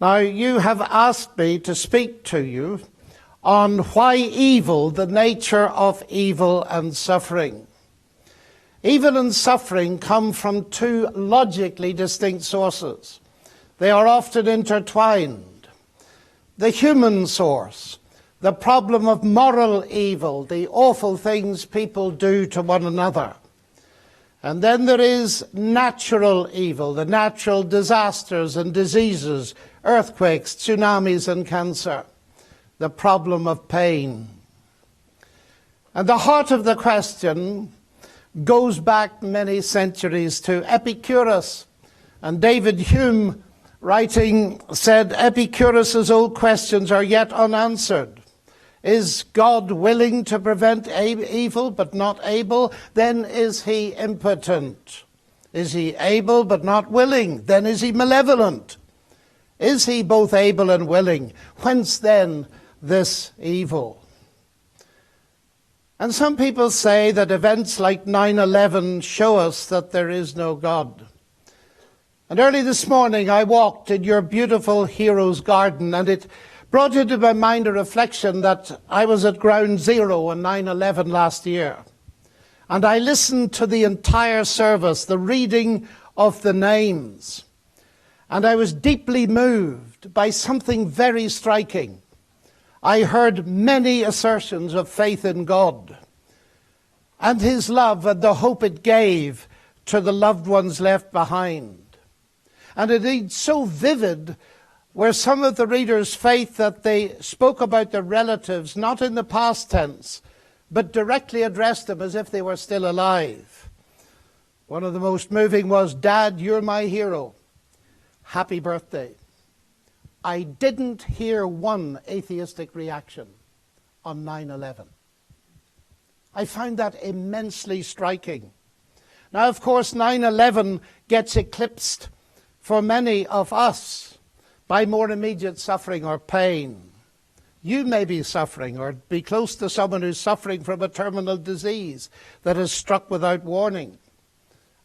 Now, you have asked me to speak to you on why evil, the nature of evil and suffering. Evil and suffering come from two logically distinct sources. They are often intertwined. The human source, the problem of moral evil, the awful things people do to one another. And then there is natural evil, the natural disasters and diseases, earthquakes, tsunamis and cancer, the problem of pain. And the heart of the question goes back many centuries to Epicurus. And David Hume, writing, said, Epicurus's old questions are yet unanswered. Is God willing to prevent evil but not able? Then is he impotent. Is he able but not willing? Then is he malevolent. Is he both able and willing? Whence then this evil? And some people say that events like 9/11 show us that there is no God. And early this morning I walked in your beautiful hero's garden, and it brought into my mind a reflection that I was at ground zero on 9/11 last year. And I listened to the entire service, the reading of the names. And I was deeply moved by something very striking. I heard many assertions of faith in God and his love and the hope it gave to the loved ones left behind. And indeed, so vivid were some of the readers' faith that they spoke about their relatives, not in the past tense, but directly addressed them as if they were still alive. One of the most moving was, Dad, you're my hero. Happy birthday. I didn't hear one atheistic reaction on 9/11. I found that immensely striking. Now, of course, 9/11 gets eclipsed for many of us by more immediate suffering or pain. You may be suffering or be close to someone who's suffering from a terminal disease that has struck without warning.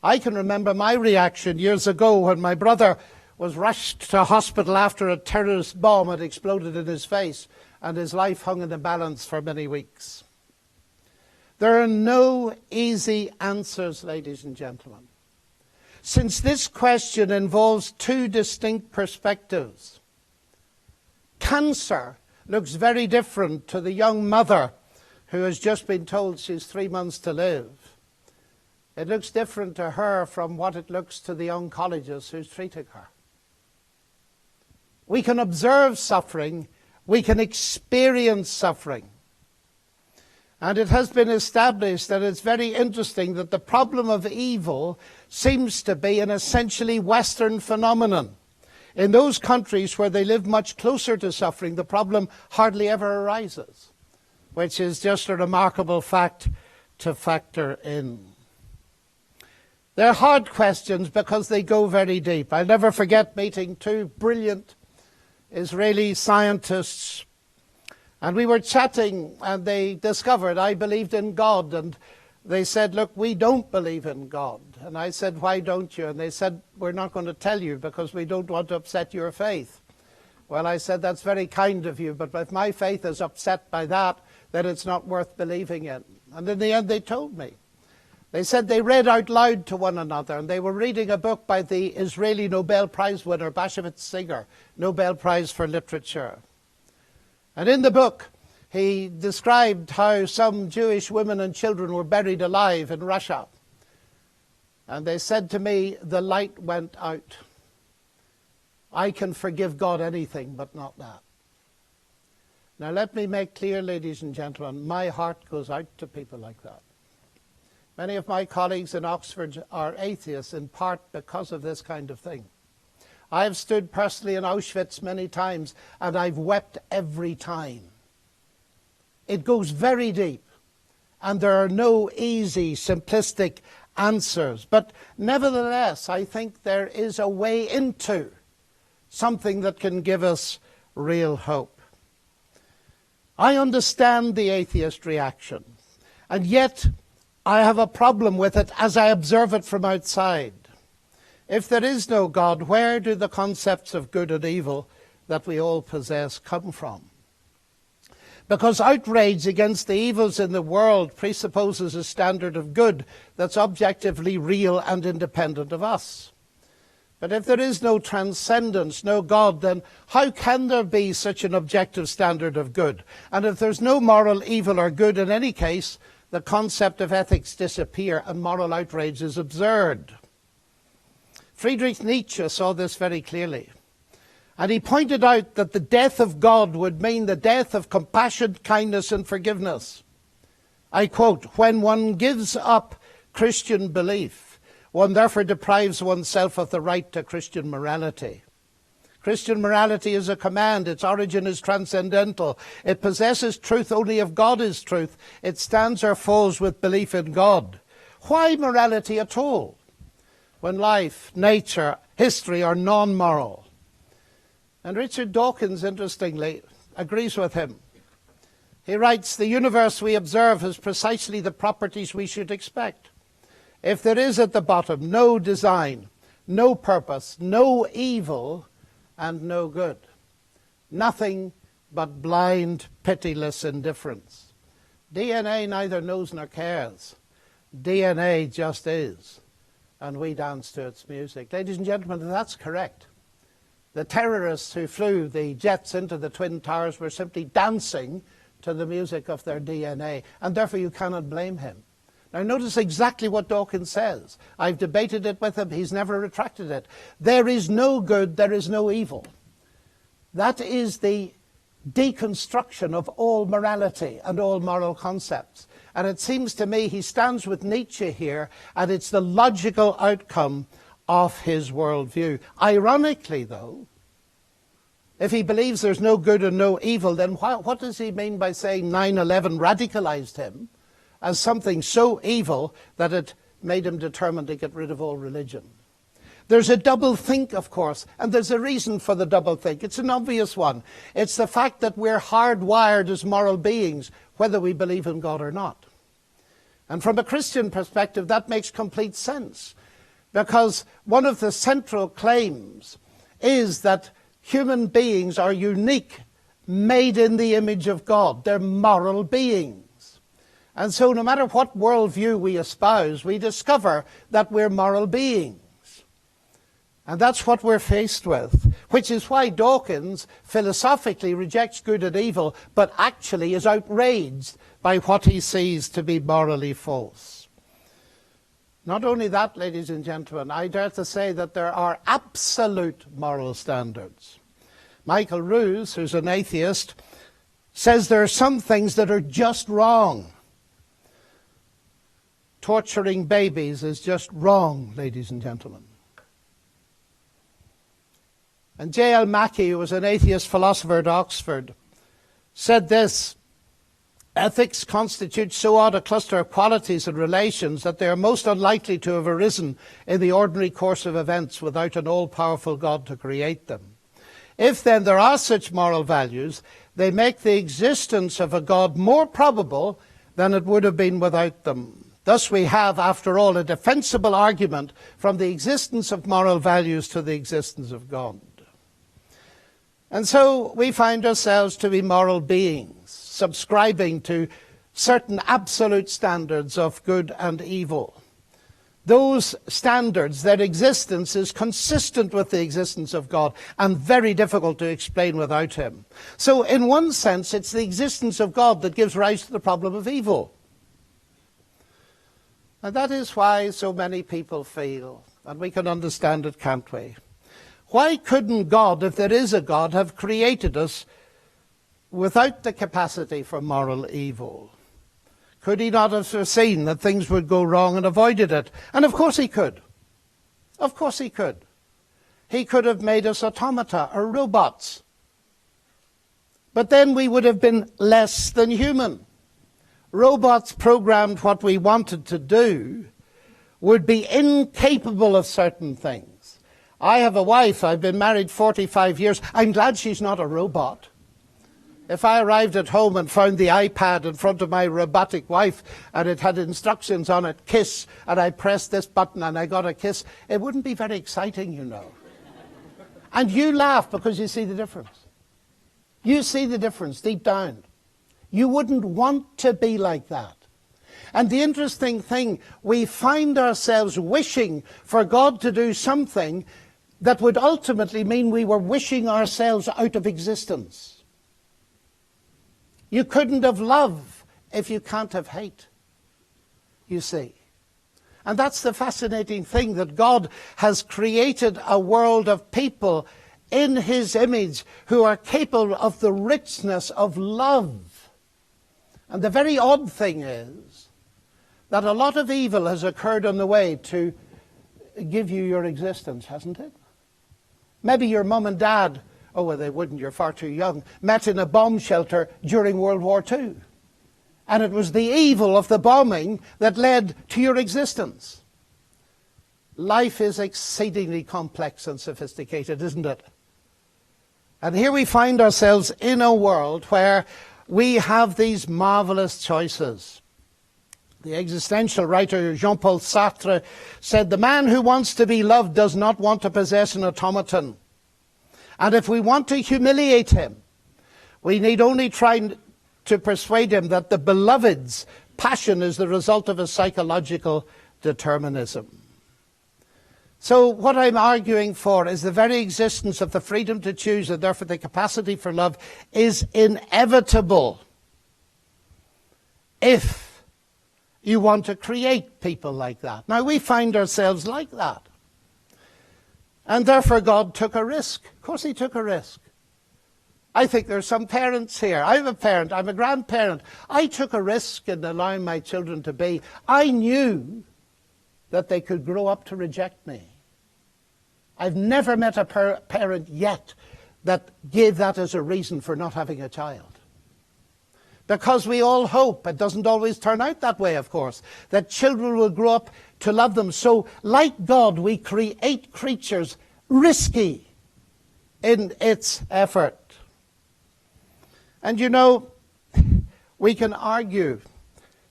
I can remember my reaction years ago when my brother was rushed to hospital after a terrorist bomb had exploded in his face, and his life hung in the balance for many weeks. There are no easy answers, ladies and gentlemen, since this question involves two distinct perspectives. Cancer looks very different to the young mother who has just been told she's 3 months to live. It looks different to her from what it looks to the oncologist who's treating her. We can observe suffering, we can experience suffering. And it has been established that it's very interesting that the problem of evil seems to be an essentially Western phenomenon. In those countries where they live much closer to suffering, the problem hardly ever arises, which is just a remarkable fact to factor in. They're hard questions because they go very deep. I'll never forget meeting two brilliant Israeli scientists, and we were chatting, and they discovered I believed in God, and they said, look, we don't believe in God. And I said, why don't you? And they said, we're not going to tell you because we don't want to upset your faith. Well, I said, that's very kind of you, but if my faith is upset by that, then it's not worth believing in. And in the end, they told me. They said they read out loud to one another, and they were reading a book by the Israeli Nobel Prize winner, Bashevis Singer, Nobel Prize for Literature. And in the book, he described how some Jewish women and children were buried alive in Russia. And they said to me, the light went out. I can forgive God anything, but not that. Now let me make clear, ladies and gentlemen, my heart goes out to people like that. Many of my colleagues in Oxford are atheists, in part because of this kind of thing. I have stood personally in Auschwitz many times, and I've wept every time. It goes very deep, and there are no easy, simplistic answers. But nevertheless, I think there is a way into something that can give us real hope. I understand the atheist reaction, and yet I have a problem with it as I observe it from outside. If there is no God, where do the concepts of good and evil that we all possess come from. Because outrage against the evils in the world presupposes a standard of good that's objectively real and independent of us. But if there is no transcendence, no God, then how can there be such an objective standard of good? And if there's no moral evil or good in any case, the concept of ethics disappear and moral outrage is absurd. Friedrich Nietzsche saw this very clearly. And he pointed out that the death of God would mean the death of compassion, kindness, and forgiveness. I quote, "When one gives up Christian belief, one therefore deprives oneself of the right to Christian morality. Christian morality is a command. Its origin is transcendental. It possesses truth only if God is truth. It stands or falls with belief in God. Why morality at all, when life, nature, history are non-moral?" And Richard Dawkins, interestingly, agrees with him. He writes, "The universe we observe has precisely the properties we should expect. If there is at the bottom no design, no purpose, no evil, and no good, nothing but blind, pitiless indifference. DNA neither knows nor cares. DNA just is, and we dance to its music." Ladies and gentlemen, that's correct. The terrorists who flew the jets into the Twin Towers were simply dancing to the music of their DNA, and therefore you cannot blame him. Now notice exactly what Dawkins says. I've debated it with him. He's never retracted it. There is no good, there is no evil. That is the deconstruction of all morality and all moral concepts. And it seems to me he stands with Nietzsche here, and it's the logical outcome of his worldview. Ironically, though, if he believes there's no good and no evil, then what does he mean by saying 9/11 radicalized him as something so evil that it made him determined to get rid of all religion? There's a double think, of course, and there's a reason for the double think. It's an obvious one. It's the fact that we're hardwired as moral beings, whether we believe in God or not. And from a Christian perspective, that makes complete sense, because one of the central claims is that human beings are unique, made in the image of God. They're moral beings. And so no matter what worldview we espouse, we discover that we're moral beings. And that's what we're faced with, which is why Dawkins philosophically rejects good and evil, but actually is outraged by what he sees to be morally false. Not only that, ladies and gentlemen, I dare to say that there are absolute moral standards. Michael Ruse, who's an atheist, says there are some things that are just wrong. Torturing babies is just wrong, ladies and gentlemen. And J.L. Mackie, who was an atheist philosopher at Oxford, said this: "Ethics constitute so odd a cluster of qualities and relations that they are most unlikely to have arisen in the ordinary course of events without an all-powerful God to create them. If then there are such moral values, they make the existence of a God more probable than it would have been without them. Thus we have, after all, a defensible argument from the existence of moral values to the existence of God." And so we find ourselves to be moral beings, subscribing to certain absolute standards of good and evil. Those standards, their existence is consistent with the existence of God and very difficult to explain without him. So in one sense, it's the existence of God that gives rise to the problem of evil. And that is why so many people feel, and we can understand it, can't we? Why couldn't God, if there is a God, have created us without the capacity for moral evil? Could he not have foreseen that things would go wrong and avoided it? And of course he could. Of course he could. He could have made us automata or robots. But then we would have been less than human. Robots programmed what we wanted to do would be incapable of certain things. I have a wife. I've been married 45 years. I'm glad she's not a robot. If I arrived at home and found the iPad in front of my robotic wife and it had instructions on it, kiss, and I pressed this button and I got a kiss, it wouldn't be very exciting, you know. And you laugh because you see the difference. You see the difference deep down. You wouldn't want to be like that. And the interesting thing, we find ourselves wishing for God to do something that would ultimately mean we were wishing ourselves out of existence. You couldn't have love if you can't have hate, you see. And that's the fascinating thing, that God has created a world of people in his image who are capable of the richness of love. And the very odd thing is that a lot of evil has occurred on the way to give you your existence, hasn't it? Maybe your mum and dad, oh well, they wouldn't, you're far too young, met in a bomb shelter during World War II. And it was the evil of the bombing that led to your existence. Life is exceedingly complex and sophisticated, isn't it? And here we find ourselves in a world where we have these marvelous choices. The existential writer Jean-Paul Sartre said, "The man who wants to be loved does not want to possess an automaton. And if we want to humiliate him, we need only try to persuade him that the beloved's passion is the result of a psychological determinism." So what I'm arguing for is the very existence of the freedom to choose, and therefore the capacity for love, is inevitable if you want to create people like that. Now, we find ourselves like that. And therefore God took a risk. Of course he took a risk. I think there's some parents here. I'm a parent. I'm a grandparent. I took a risk in allowing my children to be. I knew that they could grow up to reject me. I've never met a parent yet that gave that as a reason for not having a child. Because we all hope, it doesn't always turn out that way, of course, that children will grow up to love them. So, like God, we create creatures risky in its effort. And you know, we can argue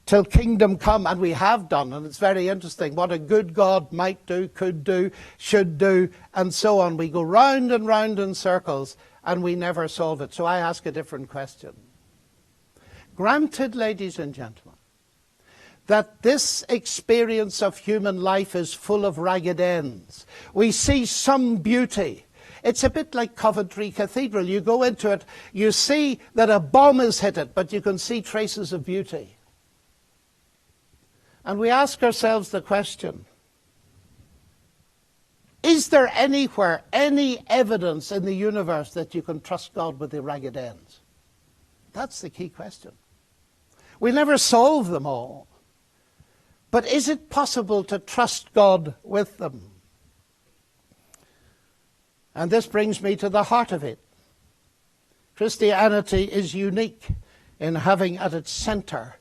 till kingdom come, and we have done, and it's very interesting what a good God might do, could do, should do, and so on. We go round and round in circles, and we never solve it. So I ask a different question. Granted, ladies and gentlemen, that this experience of human life is full of ragged ends. We see some beauty. It's a bit like Coventry Cathedral. You go into it, you see that a bomb has hit it, but you can see traces of beauty. And we ask ourselves the question, is there anywhere any evidence in the universe that you can trust God with the ragged ends? That's the key question. We'll never solve them all. But is it possible to trust God with them? And this brings me to the heart of it. Christianity is unique in having at its center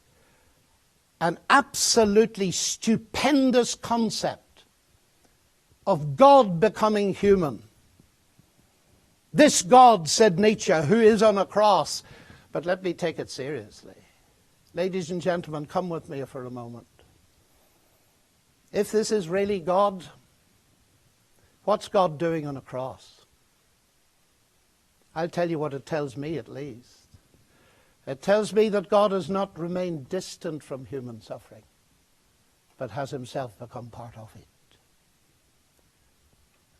an absolutely stupendous concept of God becoming human. This God, said Nietzsche, who is on a cross. But let me take it seriously. Ladies and gentlemen, come with me for a moment. If this is really God, what's God doing on a cross? I'll tell you what it tells me, at least. It tells me that God has not remained distant from human suffering, but has himself become part of it.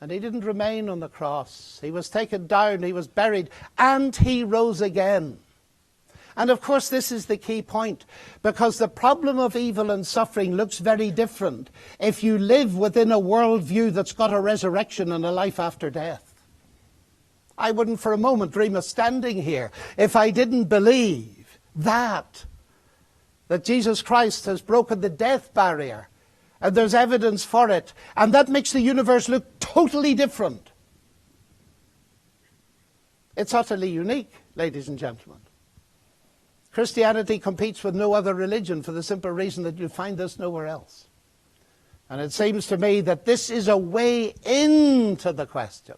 And he didn't remain on the cross. He was taken down, he was buried, and he rose again. And of course this is the key point, because the problem of evil and suffering looks very different if you live within a worldview that's got a resurrection and a life after death. I wouldn't for a moment dream of standing here if I didn't believe that Jesus Christ has broken the death barrier, and there's evidence for it, and that makes the universe look totally different. It's utterly unique, ladies and gentlemen. Christianity competes with no other religion for the simple reason that you'll find this nowhere else. And it seems to me that this is a way into the question.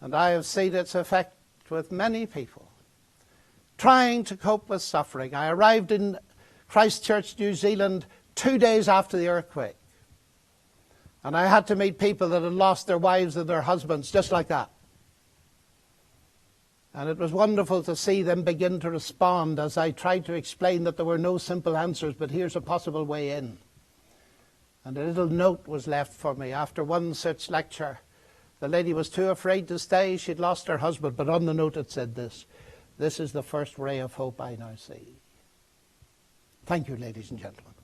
And I have seen its effect with many people trying to cope with suffering. I arrived in Christchurch, New Zealand 2 days after the earthquake. And I had to meet people that had lost their wives and their husbands just like that. And it was wonderful to see them begin to respond as I tried to explain that there were no simple answers, but here's a possible way in. And a little note was left for me after one such lecture. The lady was too afraid to stay. She'd lost her husband, but on the note it said this: "This is the first ray of hope I now see." Thank you, ladies and gentlemen.